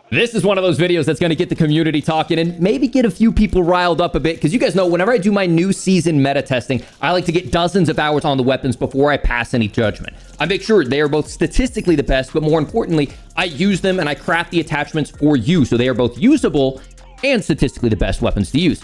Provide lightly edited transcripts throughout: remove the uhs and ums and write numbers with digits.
This is one of those videos that's going to get the community talking and maybe get a few people riled up a bit, because you guys know whenever I do my new season meta testing, I like to get dozens of hours on the weapons before I pass any judgment. I make sure they are both statistically the best, but more importantly, I use them and I craft the attachments for you so they are both usable and statistically the best weapons to use.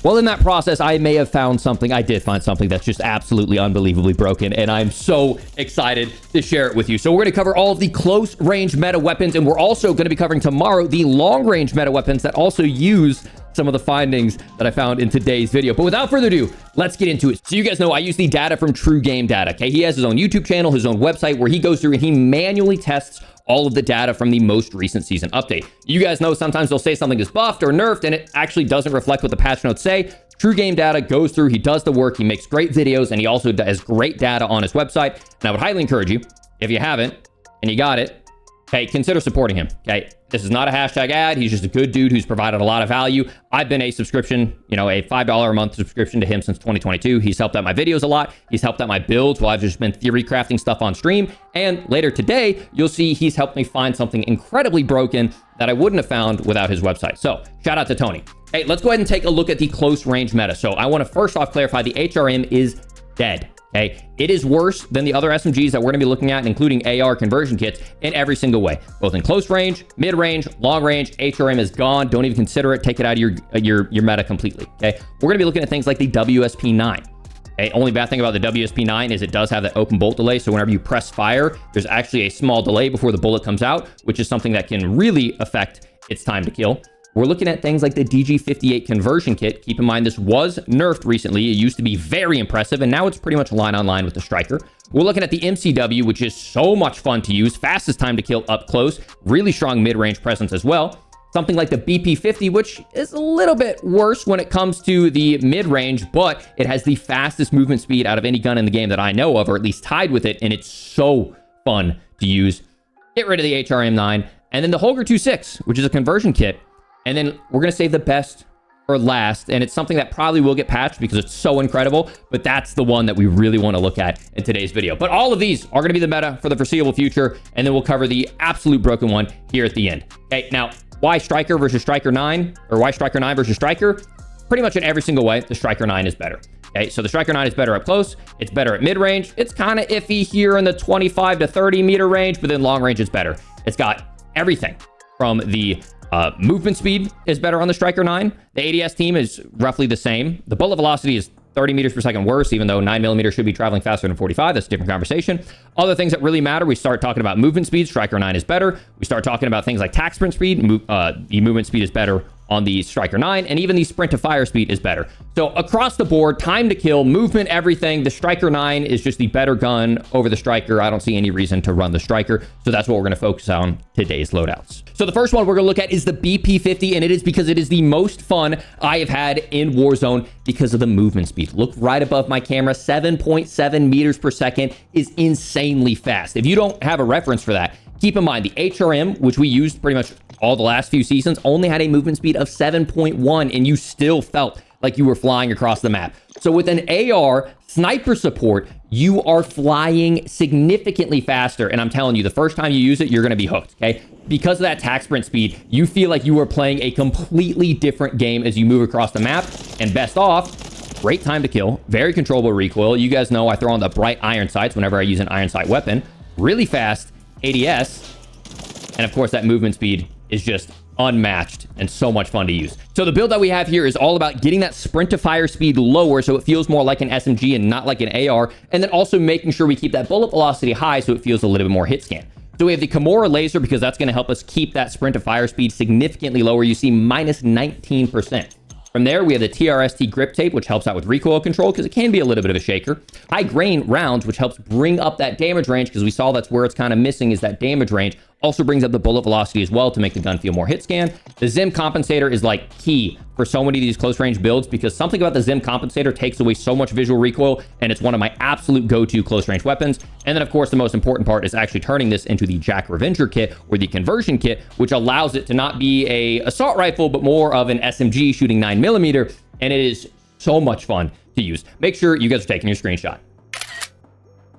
Well, in that process, I may have found something. I did find something that's just absolutely unbelievably broken, and I'm so excited to share it with you. So we're going to cover all of the close range meta weapons, and we're also going to be covering tomorrow the long range meta weapons that also use some of the findings that I found in today's video. But without further ado, let's get into it. So you guys know I use the data from True Game Data. Okay, he has his own YouTube channel, his own website where he goes through and he manually tests all of the data from the most recent season update. You guys know sometimes they'll say something is buffed or nerfed and it actually doesn't reflect what the patch notes say. True Game Data goes through, he does the work, he makes great videos, and he also has great data on his website. And I would highly encourage you, if you haven't and you got it, okay, consider supporting him. Okay, this is not a hashtag ad. He's just a good dude who's provided a lot of value. I've been a subscription, a $5 a month subscription to him since 2022. He's helped out my videos a lot. He's helped out my builds while I've just been theory crafting stuff on stream. And later today, you'll see he's helped me find something incredibly broken that I wouldn't have found without his website. So shout out to Tony. Hey, let's go ahead and take a look at the close range meta. So I want to first off clarify the HRM is dead. Okay, it is worse than the other SMGs that we're going to be looking at, including AR conversion kits in every single way, both in close range, mid range, long range. HRM is gone. Don't even consider it. Take it out of your meta completely. Okay, we're going to be looking at things like the WSP9. Okay, only bad thing about the WSP9 is it does have that open bolt delay. So whenever you press fire, there's actually a small delay before the bullet comes out, which is something that can really affect its time to kill. We're looking at things like the DG58 conversion kit. Keep in mind, this was nerfed recently. It used to be very impressive, and now it's pretty much line on line with the Striker. We're looking at the MCW, which is so much fun to use. Fastest time to kill up close. Really strong mid-range presence as well. Something like the BP50, which is a little bit worse when it comes to the mid-range, but it has the fastest movement speed out of any gun in the game that I know of, or at least tied with it, and it's so fun to use. Get rid of the HRM9. And then the Hoger 2.6, which is a conversion kit. And then we're going to save the best for last. And it's something that probably will get patched because it's so incredible. But that's the one that we really want to look at in today's video. But all of these are going to be the meta for the foreseeable future. And then we'll cover the absolute broken one here at the end. Okay, now, why Striker versus Striker 9? Or why Striker 9 versus Striker? Pretty much in every single way, the Striker 9 is better. Okay, so the Striker 9 is better up close. It's better at mid-range. It's kind of iffy here in the 25 to 30 meter range. But then long range is better. It's got everything from the movement speed is better on the Striker 9. The ADS team is roughly the same. The bullet velocity is 30 meters per second worse, even though 9mm should be traveling faster than 45. That's a different conversation. Other things that really matter, we start talking about movement speed. Striker 9 is better. We start talking about things like tac sprint speed. The movement speed is better on the Striker 9, and even the sprint to fire speed is better. So across the board, time to kill, movement, everything, the Striker 9 is just the better gun over the Striker. I don't see any reason to run the Striker, so that's what we're going to focus on today's loadouts. So the first one we're going to look at is the BP50, and it is because it is the most fun I have had in Warzone because of the movement speed. Look right above my camera, 7.7 meters per second is insanely fast. If you don't have a reference for that, keep in mind the HRM, which we used pretty much all the last few seasons, only had a movement speed of 7.1, and you still felt like you were flying across the map. So with an AR sniper support, you are flying significantly faster. And I'm telling you, the first time you use it, you're going to be hooked, okay? Because of that tac sprint speed, you feel like you are playing a completely different game as you move across the map. And best off, great time to kill, very controllable recoil. You guys know I throw on the bright iron sights whenever I use an iron sight weapon. Really fast ADS. And of course, that movement speed is just unmatched and so much fun to use. So the build that we have here is all about getting that sprint to fire speed lower so it feels more like an SMG and not like an AR, and then also making sure we keep that bullet velocity high so it feels a little bit more hit scan. So we have the Kimura laser because that's going to help us keep that sprint to fire speed significantly lower. You see minus 19%. From there, we have the TRST grip tape, which helps out with recoil control because it can be a little bit of a shaker. High grain rounds, which helps bring up that damage range because we saw that's where it's kind of missing is that damage range. Also brings up the bullet velocity as well to make the gun feel more hit scan. The Zim compensator is like key for so many of these close range builds because something about the Zim compensator takes away so much visual recoil, and it's one of my absolute go-to close range weapons. And then of course the most important part is actually turning this into the Jack Revenger kit or the conversion kit, which allows it to not be a assault rifle but more of an SMG shooting 9mm, and it is so much fun to use. Make sure you guys are taking your screenshot.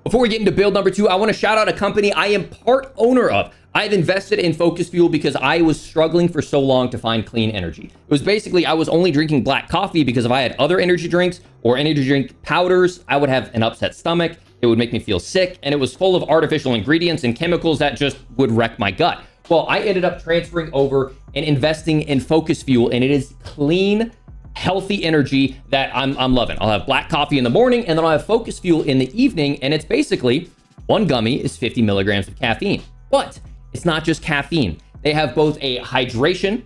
Before we get into build number 2, I want to shout out a company I am part owner of. I've invested in Focus Fuel because I was struggling for so long to find clean energy. It was basically, I was only drinking black coffee because if I had other energy drinks or energy drink powders, I would have an upset stomach. It would make me feel sick, and it was full of artificial ingredients and chemicals that just would wreck my gut. Well, I ended up transferring over and investing in Focus Fuel, and it is clean, healthy energy that I'm loving. I'll have black coffee in the morning, and then I'll have Focus Fuel in the evening, and it's basically one gummy is 50 milligrams of caffeine. But it's not just caffeine. They have both a hydration,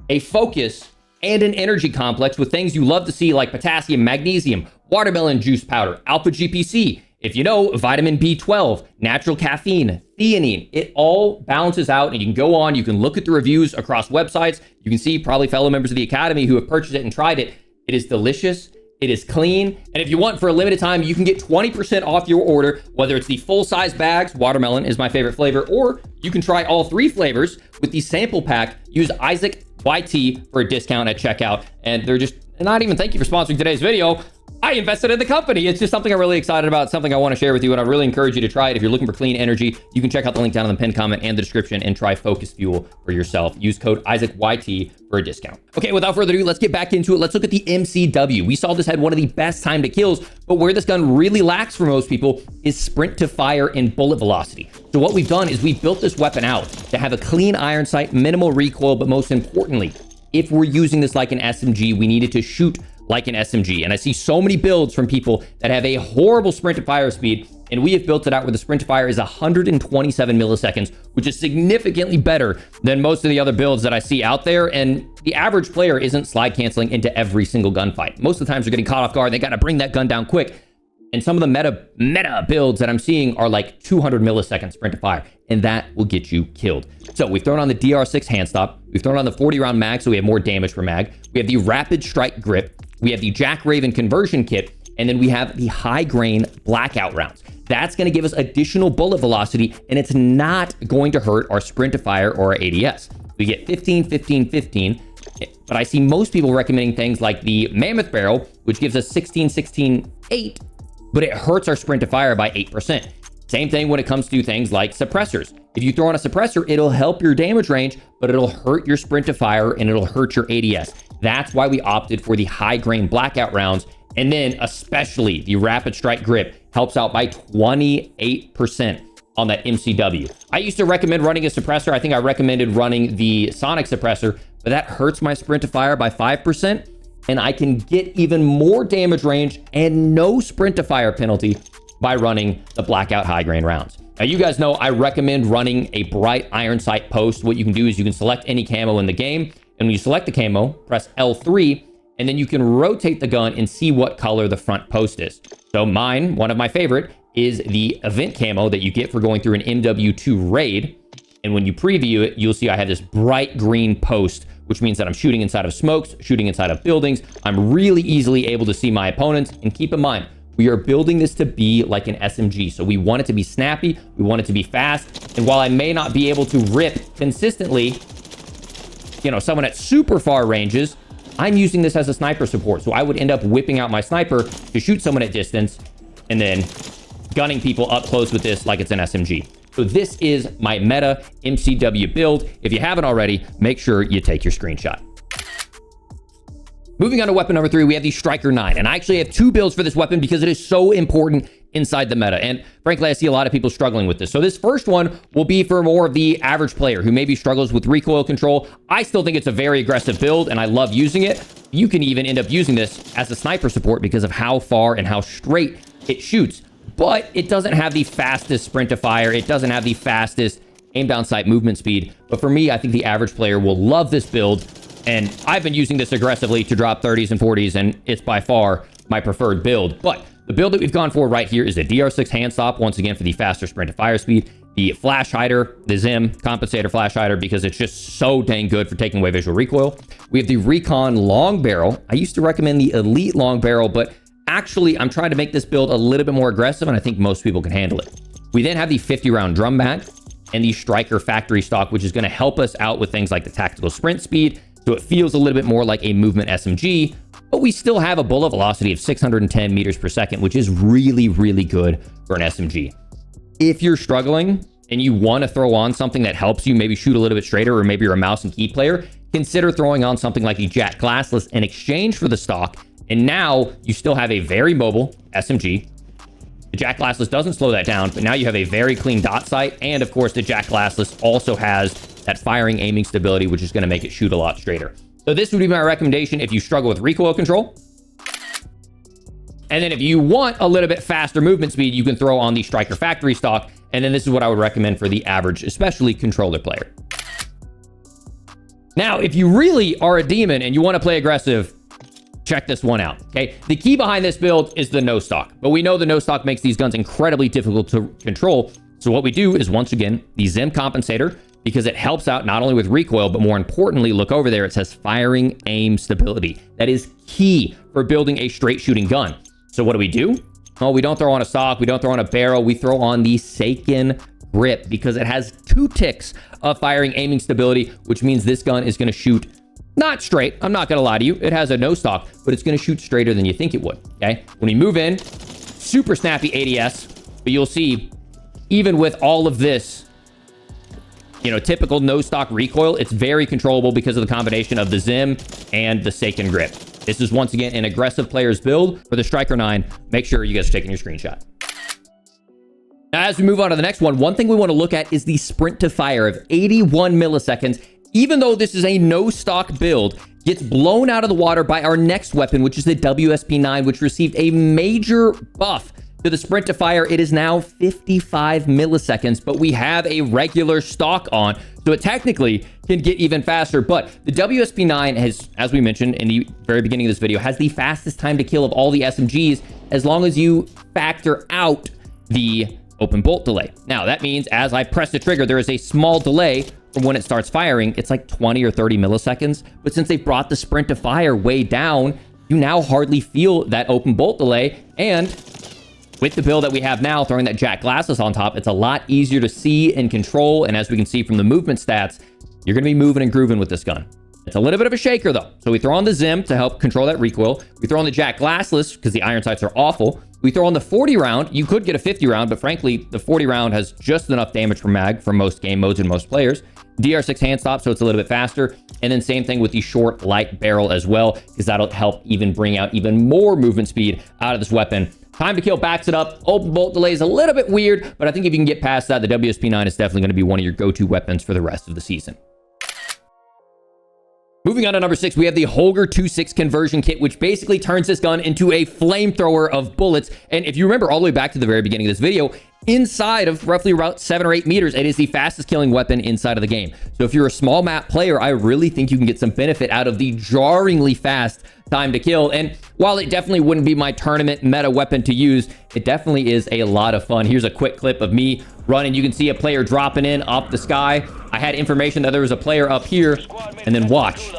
a focus, and an energy complex with things you love to see like potassium, magnesium, watermelon juice powder, alpha GPC, if you know, vitamin B12, natural caffeine, theanine. It all balances out, and you can go on, you can look at the reviews across websites. You can see probably fellow members of the Academy who have purchased it and tried it. It is delicious. It is clean. And if you want, for a limited time, you can get 20% off your order, whether it's the full-size bags, watermelon is my favorite flavor, or you can try all 3 flavors with the sample pack. Use Isaac YT for a discount at checkout. And they're just not even thank you for sponsoring today's video. I invested in the company. It's just something I'm really excited about, something I want to share with you, and I really encourage you to try it. If you're looking for clean energy, you can check out the link down in the pinned comment and the description and try Focus Fuel for yourself. Use code IsaacYT for a discount. Okay, without further ado, let's get back into it. Let's look at the MCW. We saw this had one of the best time to kills, but where this gun really lacks for most people is sprint to fire and bullet velocity. So what we've done is we've built this weapon out to have a clean iron sight, minimal recoil, but most importantly, if we're using this like an SMG, we need it to shoot like an SMG. And I see so many builds from people that have a horrible sprint to fire speed, and we have built it out where the sprint to fire is 127 milliseconds, which is significantly better than most of the other builds that I see out there. And the average player isn't slide canceling into every single gunfight. Most of the times they're getting caught off guard. They got to bring that gun down quick. And some of the meta builds that I'm seeing are like 200 millisecond sprint to fire, and that will get you killed. So we've thrown on the DR6 hand stop. We've thrown on the 40 round mag, so we have more damage per mag. We have the rapid strike grip. We have the Jack Raven conversion kit, and then we have the high grain blackout rounds. That's going to give us additional bullet velocity, and it's not going to hurt our sprint to fire or our ADS. We get 15, 15, 15, but I see most people recommending things like the Mammoth Barrel, which gives us 16, 16, 8, but it hurts our sprint to fire by 8%. Same thing when it comes to things like suppressors. If you throw on a suppressor, it'll help your damage range, but it'll hurt your sprint to fire and it'll hurt your ADS. That's why we opted for the high grain blackout rounds. And then especially the rapid strike grip helps out by 28% on that MCW. I used to recommend running a suppressor. I think I recommended running the sonic suppressor, but that hurts my sprint to fire by 5%. And I can get even more damage range and no sprint to fire penalty by running the blackout high grain rounds. Now, you guys know I recommend running a bright iron sight post. What you can do is you can select any camo in the game, and when you select the camo, press L3, and then you can rotate the gun and see what color the front post is. So mine, one of my favorite, is the event camo that you get for going through an MW2 raid. And when you preview it, you'll see I have this bright green post, which means that I'm shooting inside of smokes, shooting inside of buildings. I'm really easily able to see my opponents. And keep in mind, we are building this to be like an SMG. So we want it to be snappy. We want it to be fast. And while I may not be able to rip consistently, you know, someone at super far ranges, I'm using this as a sniper support. So I would end up whipping out my sniper to shoot someone at distance and then gunning people up close with this like it's an SMG. So this is my meta MCW build. If you haven't already, make sure you take your screenshot. Moving on to weapon number 3, we have the Striker 9. And I actually have 2 builds for this weapon because it is so important inside the meta. And frankly, I see a lot of people struggling with this. So this first one will be for more of the average player who maybe struggles with recoil control. I still think it's a very aggressive build and I love using it. You can even end up using this as a sniper support because of how far and how straight it shoots. But it doesn't have the fastest sprint to fire. It doesn't have the fastest aim down sight movement speed. But for me, I think the average player will love this build. And I've been using this aggressively to drop 30s and 40s, and it's by far my preferred build. But the build that we've gone for right here is a DR6 hand stop, once again for the faster sprint to fire speed. The flash hider, the Zim compensator flash hider, because it's just so dang good for taking away visual recoil. We have the Recon long barrel. I used to recommend the Elite long barrel, but actually I'm trying to make this build a little bit more aggressive, and I think most people can handle it. We then have the 50 round drum mag and the Striker factory stock, which is going to help us out with things like the tactical sprint speed. So it feels a little bit more like a movement SMG, but we still have a bullet velocity of 610 meters per second, which is really, really good for an SMG. If you're struggling and you want to throw on something that helps you maybe shoot a little bit straighter, or maybe you're a mouse and key player, consider throwing on something like the Jack Glassless in exchange for the stock. And now you still have a very mobile SMG. The Jack Glassless doesn't slow that down, but now you have a very clean dot sight. And of course, the Jack Glassless also has that firing aiming stability, which is going to make it shoot a lot straighter. So this would be my recommendation if you struggle with recoil control. And then if you want a little bit faster movement speed, you can throw on the Striker Factory stock. And then this is what I would recommend for the average, especially controller player. Now, if you really are a demon and you want to play aggressive, check this one out, okay? The key behind this build is the no stock, but we know the no stock makes these guns incredibly difficult to control. So what we do is, once again, the Zim compensator, because it helps out not only with recoil, but more importantly, look over there, it says firing aim stability. That is key for building a straight shooting gun. So what do? Oh, we don't throw on a stock, we don't throw on a barrel, we throw on the Seiken grip, because it has 2 ticks of firing aiming stability, which means this gun is going to shoot not straight. I'm not going to lie to you. It has a no stock, but it's going to shoot straighter than you think it would. Okay. When we move in, super snappy ADS, but you'll see even with all of this, you know, typical no stock recoil, it's very controllable because of the combination of the Zim and the Seiken grip. This is once again an aggressive player's build for the Striker 9. Make sure you guys are taking your screenshot. Now, as we move on to the next one thing we want to look at is the sprint to fire of 81 milliseconds. Even though this is a no stock build, gets blown out of the water by our next weapon, which is the WSP9, which received a major buff to the sprint to fire. It is now 55 milliseconds, but we have a regular stock on, so it technically can get even faster. But the WSP9 has, as we mentioned in the very beginning of this video, has the fastest time to kill of all the SMGs, as long as you factor out the open bolt delay. Now, that means as I press the trigger, there is a small delay from when it starts firing. It's like 20 or 30 milliseconds. But since they brought the sprint to fire way down, you now hardly feel that open bolt delay. And with the build that we have now, throwing that Jack Glassless on top, it's a lot easier to see and control. And as we can see from the movement stats, you're going to be moving and grooving with this gun. It's a little bit of a shaker though. So we throw on the Zim to help control that recoil. We throw on the Jack Glassless because the iron sights are awful. We throw on the 40 round. You could get a 50 round, but frankly, the 40 round has just enough damage per mag for most game modes and most players. DR6 hand stop, so it's a little bit faster. And then same thing with the short light barrel as well, because that'll help even bring out even more movement speed out of this weapon. Time to kill backs it up. Open bolt delay is a little bit weird, but I think if you can get past that, the WSP9 is definitely going to be one of your go-to weapons for the rest of the season. Moving on to number 6, we have the Hoger 2.6 conversion kit, which basically turns this gun into a flamethrower of bullets. And if you remember all the way back to the very beginning of this video, inside of roughly about 7 or 8 meters, it is the fastest killing weapon inside of the game. So if you're a small map player, I really think you can get some benefit out of the jarringly fast time to kill. And while it definitely wouldn't be my tournament meta weapon to use, it definitely is a lot of fun. Here's a quick clip of me running. You can see a player dropping in up the sky. I had information that there was a player up here, and then watch.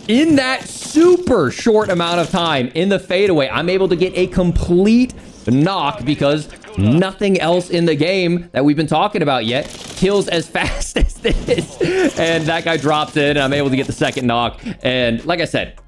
In that super short amount of time in the fadeaway, I'm able to get a complete knock because nothing else in the game that we've been talking about yet kills as fast as this. And that guy drops in, and I'm able to get the second knock. And like I said,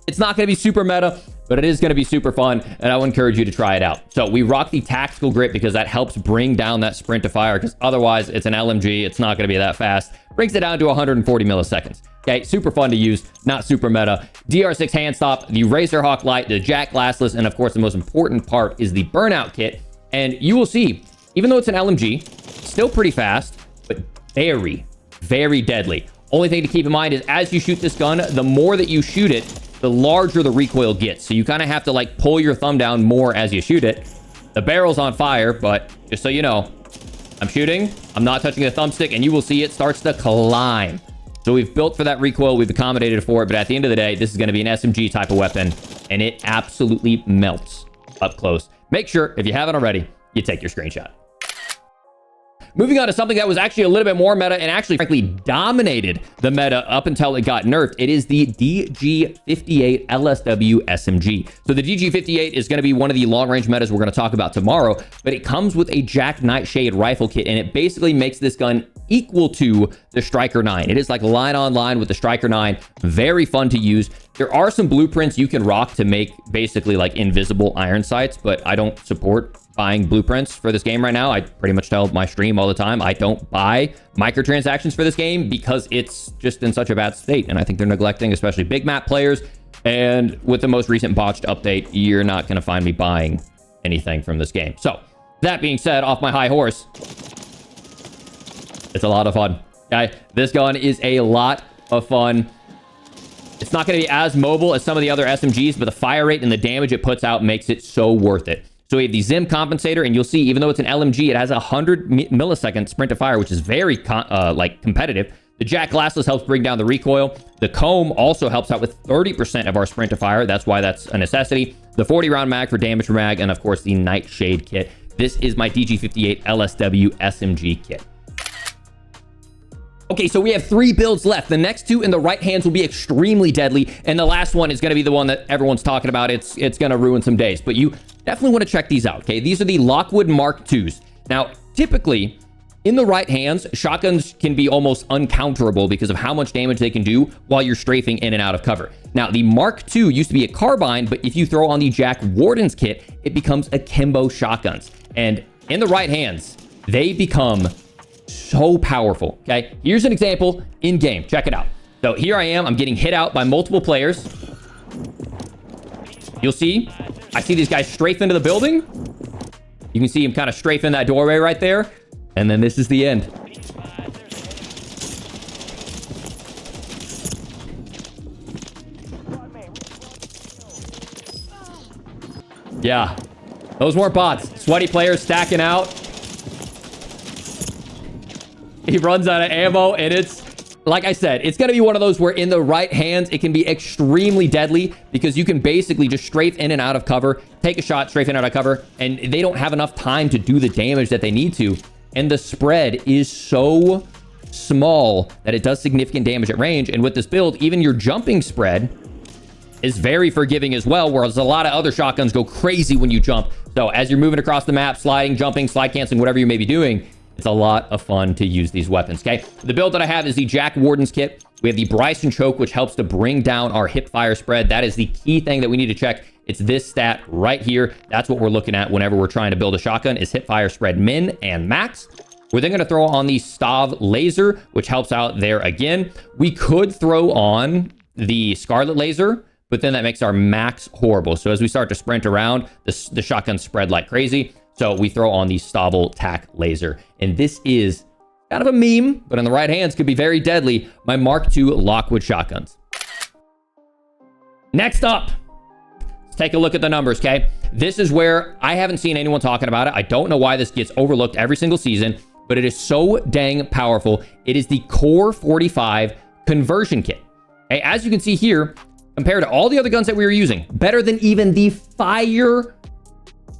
it's not going to be super meta, but it is going to be super fun, and I would encourage you to try it out. So we rock the tactical grip because that helps bring down that sprint to fire, because otherwise it's an LMG. It's not going to be that fast. Brings it down to 140 milliseconds. Okay, super fun to use, not super meta. DR6 hand stop, the Razorhawk light, the Jack Glassless, and of course the most important part is the burnout kit. And you will see, even though it's an LMG, still pretty fast, but very, very deadly. Only thing to keep in mind is as you shoot this gun, the more that you shoot it, the larger the recoil gets. So you kind of have to like pull your thumb down more as you shoot it. The barrel's on fire, but just so you know, I'm shooting, I'm not touching the thumbstick, and you will see it starts to climb. So we've built for that recoil, we've accommodated for it, but at the end of the day, this is going to be an SMG type of weapon, and it absolutely melts up close. Make sure, if you haven't already, you take your screenshot. Moving on to something that was actually a little bit more meta and actually, frankly, dominated the meta up until it got nerfed. It is the DG58 LSW SMG. So the DG58 is going to be one of the long-range metas we're going to talk about tomorrow, but it comes with a Jack Nightshade rifle kit, and it basically makes this gun equal to the Striker 9. It is like line on line with the Striker 9. Very fun to use. There are some blueprints you can rock to make basically like invisible iron sights, but I don't support buying blueprints for this game right now. I pretty much tell my stream all the time, I don't buy microtransactions for this game because it's just in such a bad state. And I think they're neglecting, especially big map players. And with the most recent botched update, you're not going to find me buying anything from this game. So that being said, off my high horse, it's a lot of fun. Okay, this gun is a lot of fun. It's not going to be as mobile as some of the other SMGs, but the fire rate and the damage it puts out makes it so worth it. So we have the Zim compensator, and you'll see, even though it's an LMG, it has a 100 millisecond sprint to fire, which is very competitive. The Jack Glassless helps bring down the recoil. The Comb also helps out with 30% of our sprint to fire. That's why that's a necessity. The 40 round mag for damage per mag, and of course the Nightshade kit. This is my DG58 LSW SMG kit. Okay, so we have 3 builds left. The next 2 in the right hands will be extremely deadly, and the last one is going to be the one that everyone's talking about. It's going to ruin some days, but you definitely want to check these out, okay? These are the Lockwood Mark 2s. Now, typically, in the right hands, shotguns can be almost uncounterable because of how much damage they can do while you're strafing in and out of cover. Now, the Mark II used to be a carbine, but if you throw on the Jack Warden's kit, it becomes akimbo shotguns. And in the right hands, they become so powerful, okay? Here's an example in game. Check it out. So here I am. I'm getting hit out by multiple players. You'll see, I see these guys strafe into the building. You can see him kind of strafe in that doorway right there. And then this is the end. Yeah, those weren't bots. Sweaty players stacking out. He runs out of ammo, and it's, like I said, it's going to be one of those where in the right hands, it can be extremely deadly because you can basically just strafe in and out of cover, take a shot, strafe in and out of cover, and they don't have enough time to do the damage that they need to. And the spread is so small that it does significant damage at range. And with this build, even your jumping spread is very forgiving as well, whereas a lot of other shotguns go crazy when you jump. So as you're moving across the map, sliding, jumping, slide canceling, whatever you may be doing, it's a lot of fun to use these weapons, okay? The build that I have is the Jack Warden's kit. We have the Bryson Choke, which helps to bring down our hip fire spread. That is the key thing that we need to check. It's this stat right here. That's what we're looking at whenever we're trying to build a shotgun, is hip fire spread min and max. We're then going to throw on the Stav laser, which helps out there again. We could throw on the Scarlet laser, but then that makes our max horrible. So as we start to sprint around, the shotgun spread like crazy. So we throw on the Stavel tack laser. And this is kind of a meme, but in the right hands could be very deadly. My Mark II Lockwood shotguns. Next up, let's take a look at the numbers, okay? This is where I haven't seen anyone talking about it. I don't know why this gets overlooked every single season, but it is so dang powerful. It is the Core 45 conversion kit. Okay, as you can see here, compared to all the other guns that we were using, better than even the Fire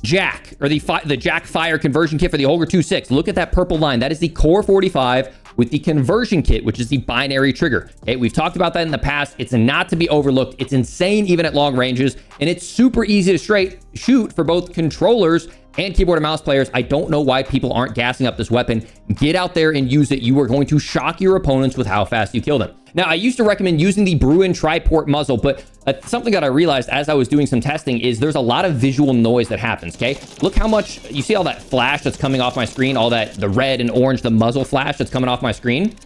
Jack, or the Jack Fire conversion kit for the Hoger 2.6. Look at that purple line. That is the Core 45 with the conversion kit, which is the binary trigger. Okay, we've talked about that in the past. It's not to be overlooked. It's insane even at long ranges, and it's super easy to shoot for both controllers and keyboard and mouse players. I don't know why people aren't gassing up this weapon. Get out there and use it. You are going to shock your opponents with how fast you kill them. Now, I used to recommend using the Bruin Triport muzzle, but something that I realized as I was doing some testing is there's a lot of visual noise that happens, okay? Look how much, you see all that flash that's coming off my screen, all that, the red and orange, the muzzle flash that's coming off my screen?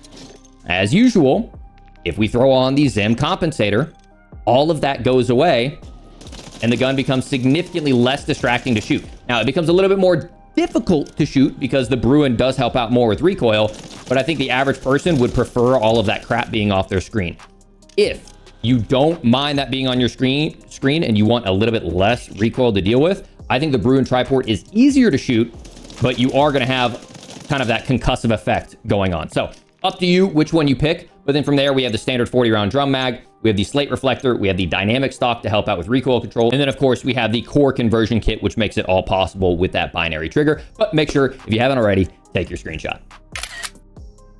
As usual, if we throw on the Zim compensator, all of that goes away, and the gun becomes significantly less distracting to shoot. Now, it becomes a little bit more difficult to shoot because the Bruin does help out more with recoil, but I think the average person would prefer all of that crap being off their screen. If you don't mind that being on your screen and you want a little bit less recoil to deal with, I think the Bruin Triport is easier to shoot, but you are going to have kind of that concussive effect going on. So up to you which one you pick. But then from there, we have the standard 40 round drum mag. We have the slate reflector. We have the dynamic stock to help out with recoil control. And then of course we have the core conversion kit, which makes it all possible with that binary trigger. But make sure, if you haven't already, take your screenshot.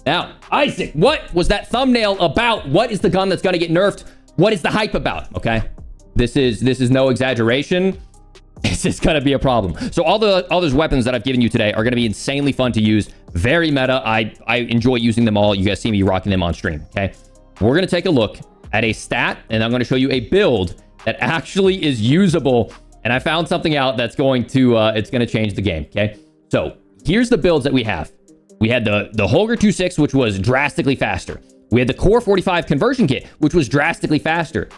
Now, Isaac, what was that thumbnail about? What is the gun that's going to get nerfed? What is the hype about? Okay, this is no exaggeration. This is going to be a problem. So all those weapons that I've given you today are going to be insanely fun to use. Very meta. I enjoy using them all. You guys see me rocking them on stream. Okay, we're going to take a look at a stat, and I'm going to show you a build that actually is usable and I found something out that's going to it's going to change the game. Okay, so here's the builds that we have. We had the Hoger 2.6, which was drastically faster. We had the Core 45 conversion kit, which was drastically faster.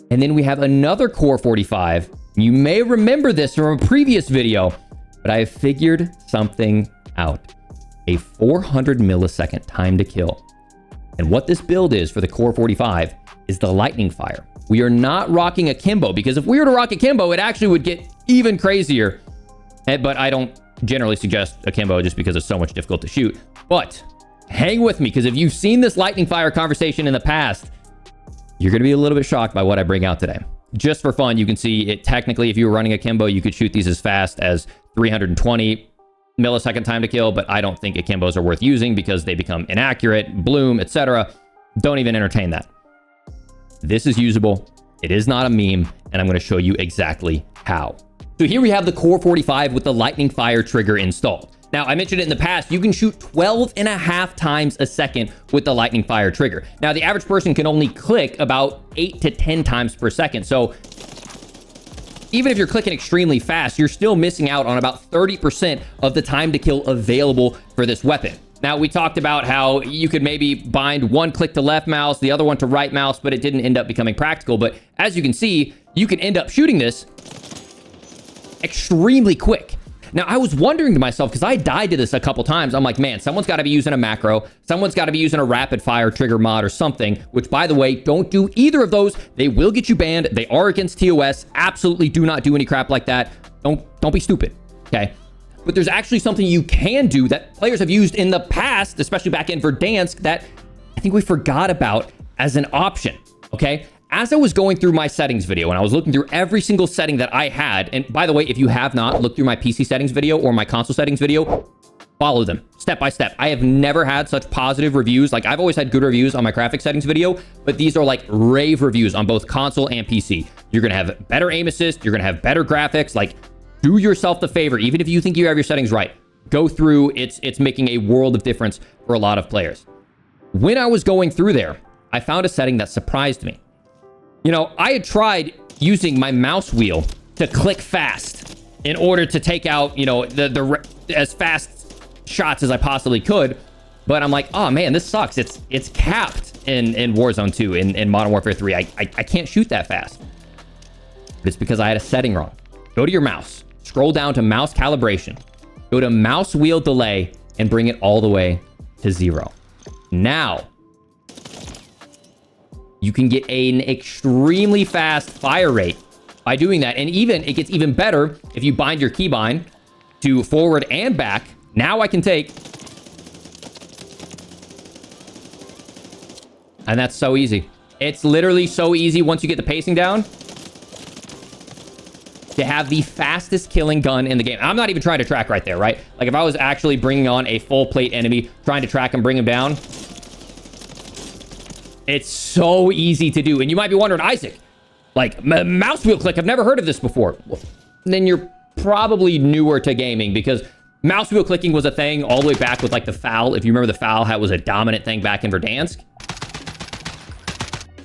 And then we have another Core 45. You may remember this from a previous video, but I figured something out. A 400 millisecond time to kill. And what this build is for the Core 45 is the lightning fire. We are not rocking akimbo, because if we were to rock akimbo, it actually would get even crazier. But I don't generally suggest akimbo just because it's so much difficult to shoot. But hang with me, because if you've seen this lightning fire conversation in the past, you're going to be a little bit shocked by what I bring out today. Just for fun, you can see it technically, if you were running akimbo, you could shoot these as fast as 320 millisecond time to kill, but I don't think akimbos are worth using because they become inaccurate, bloom, etc. Don't even entertain that. This is usable. It is not a meme, and I'm going to show you exactly how. So here we have the Core 45 with the lightning fire trigger installed. Now, I mentioned it in the past, you can shoot 12.5 times a second with the lightning fire trigger. Now, the average person can only click about 8 to 10 times per second. So even if you're clicking extremely fast, you're still missing out on about 30% of the time to kill available for this weapon. Now, we talked about how you could maybe bind one click to left mouse, the other one to right mouse, but it didn't end up becoming practical. But as you can see, you can end up shooting this extremely quick. Now, I was wondering to myself, because I died to this a couple times. I'm like, man, someone's got to be using a macro. Someone's got to be using a rapid fire trigger mod or something, which, by the way, don't do either of those. They will get you banned. They are against TOS. Absolutely do not do any crap like that. Don't be stupid, okay? But there's actually something you can do that players have used in the past, especially back in Verdansk, that I think we forgot about as an option, okay? As I was going through my settings video and I was looking through every single setting that I had, and by the way, if you have not looked through my PC settings video or my console settings video, follow them step by step. I have never had such positive reviews. Like, I've always had good reviews on my graphic settings video, but these are like rave reviews on both console and PC. You're going to have better aim assist. You're going to have better graphics. Like, do yourself the favor. Even if you think you have your settings right, go through. It's making a world of difference for a lot of players. When I was going through there, I found a setting that surprised me. You know, I had tried using my mouse wheel to click fast in order to take out, you know, the as fast shots as I possibly could. But I'm like, oh man, this sucks. It's capped in Warzone 2, in Modern Warfare 3. I can't shoot that fast. But it's because I had a setting wrong. Go to your mouse, scroll down to mouse calibration, go to mouse wheel delay, and bring it all the way to 0. Now, you can get an extremely fast fire rate by doing that. And even it gets even better if you bind your keybind to forward and back. Now I can take. And that's so easy. It's literally so easy once you get the pacing down to have the fastest killing gun in the game. I'm not even trying to track right there, right? Like, if I was actually bringing on a full plate enemy, trying to track and bring him down, it's so easy to do. And you might be wondering, Isaac, like, mouse wheel click, I've never heard of this before. Well, then you're probably newer to gaming, because mouse wheel clicking was a thing all the way back with like the FAL. If you remember, the FAL was a dominant thing back in Verdansk.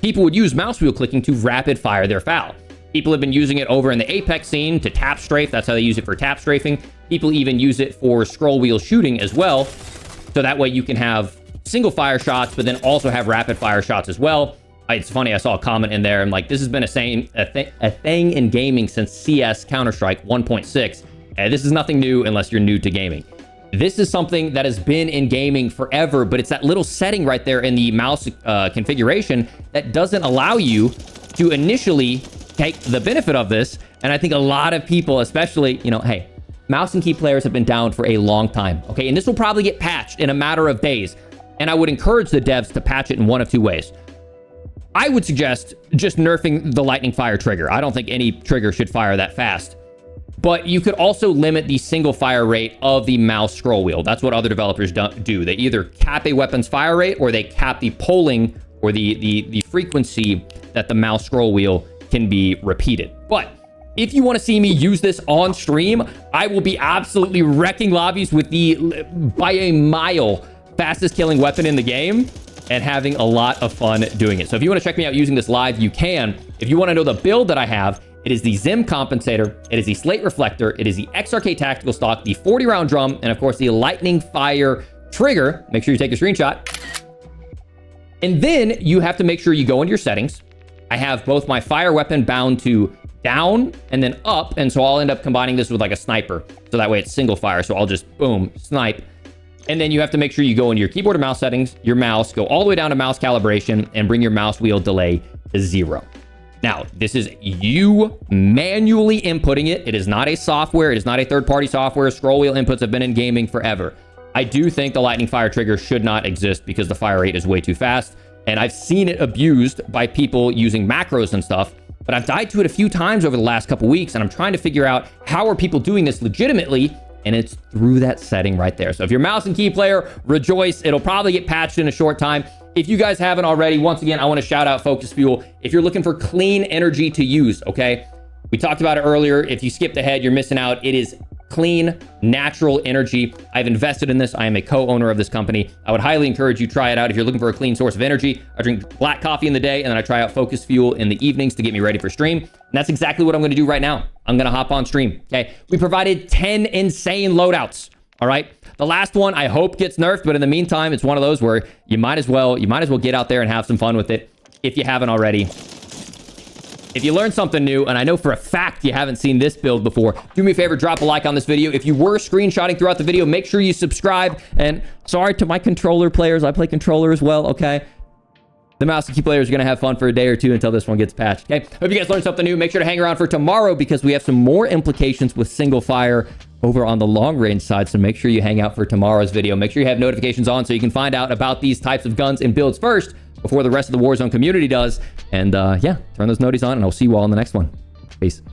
People would use mouse wheel clicking to rapid fire their FAL. People have been using it over in the Apex scene to tap strafe. That's how they use it for tap strafing. People even use it for scroll wheel shooting as well. So that way you can have single fire shots, but then also have rapid fire shots as well. It's funny, I saw a comment in there. I'm like, this has been a thing in gaming since CS Counter-Strike 1.6. And this is nothing new unless you're new to gaming. This is something that has been in gaming forever, but it's that little setting right there in the mouse configuration that doesn't allow you to initially take the benefit of this. And I think a lot of people, especially, you know, hey, mouse and key players have been down for a long time, okay? And this will probably get patched in a matter of days. And I would encourage the devs to patch it in one of two ways. I would suggest just nerfing the lightning fire trigger. I don't think any trigger should fire that fast. But you could also limit the single fire rate of the mouse scroll wheel. That's what other developers do. They either cap a weapon's fire rate, or they cap the polling or the frequency that the mouse scroll wheel can be repeated. But if you want to see me use this on stream, I will be absolutely wrecking lobbies with the, by a mile, fastest killing weapon in the game, and having a lot of fun doing it. So if you want to check me out using this live, you can. If you want to know the build that I have It is the Zim compensator. It is the slate reflector. It is the XRK tactical stock, the 40-round drum, and of course the lightning fire trigger. Make sure you take a screenshot. And then you have to make sure you go into your settings. I have both my fire weapon bound to down and then up, and so I'll end up combining this with like a sniper, so that way it's single fire. So I'll just boom, snipe. And then you have to make sure you go into your keyboard and mouse settings, your mouse, go all the way down to mouse calibration, and bring your mouse wheel delay to 0. Now, this is you manually inputting it. It is not a software. It is not a third-party software. Scroll wheel inputs have been in gaming forever. I do think the lightning fire trigger should not exist because the fire rate is way too fast. And I've seen it abused by people using macros and stuff, but I've died to it a few times over the last couple weeks, and I'm trying to figure out how are people doing this legitimately, and it's through that setting right there. So if you're mouse and key player, rejoice. It'll probably get patched in a short time. If you guys haven't already, once again, I want to shout out Focus Fuel. If you're looking for clean energy to use, okay? We talked about it earlier. If you skipped ahead, you're missing out. It is clean, natural energy. I've invested in this. I am a co-owner of this company. I would highly encourage you to try it out if you're looking for a clean source of energy. I drink black coffee in the day, and then I try out Focus Fuel in the evenings to get me ready for stream. And that's exactly what I'm going to do right now. I'm going to hop on stream, okay? We provided 10 insane loadouts, all right? The last one I hope gets nerfed, but in the meantime, it's one of those where you might as well get out there and have some fun with it if you haven't already. If you learned something new, and I know for a fact you haven't seen this build before, do me a favor, drop a like on this video. If you were screenshotting throughout the video, make sure you subscribe. And sorry to my controller players, I play controller as well, okay? The mouse and key players are going to have fun for a day or two until this one gets patched, okay? Hope you guys learned something new. Make sure to hang around for tomorrow because we have some more implications with single fire over on the long range side. So make sure you hang out for tomorrow's video. Make sure you have notifications on so you can find out about these types of guns and builds first before the rest of the Warzone community does. And yeah, turn those noties on, and I'll see you all in the next one. Peace.